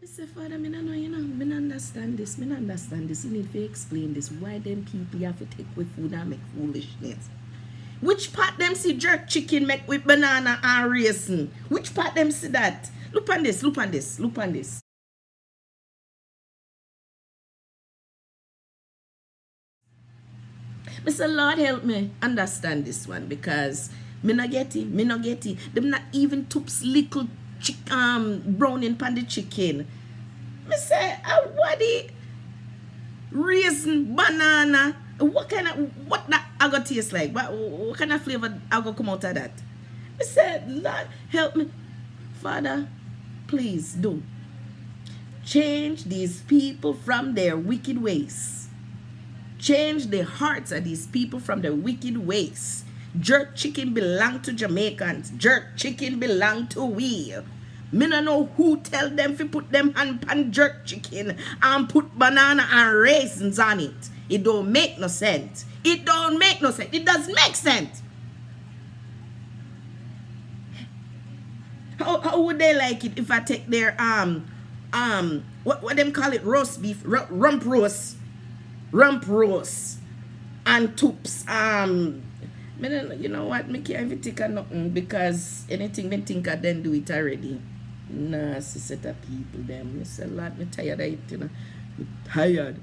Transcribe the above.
say, Father, I don't know, I don't understand this. I don't understand this. You need to explain this. Why them people have to take with food and make foolishness? Which part them see jerk chicken make with banana and raisin? Which part them see that? Look on this, look on this, look on this. Mr. Lord help me understand this one because me not get it, me not get it. Them not even toops little browning pan the chicken. Me say, what the raisin, banana, what that I got taste like? What kind of flavor I got come out of that? Me say, Lord help me. Father, please do. Change these people from their wicked ways. Change the hearts of these people from their wicked ways. Jerk chicken belong to Jamaicans. Jerk chicken belong to we. Me no know who tell them to put them hand pan jerk chicken and put banana and raisins on it. It don't make no sense. It don't make no sense. It doesn't make sense. How would they like it if I take their what them call it, roast beef, rump roast and toops you know what, me can't even think of nothing because anything they think I then do it already. Nasty set of people them. Me say, Lord, me tired of it, you know. Me tired.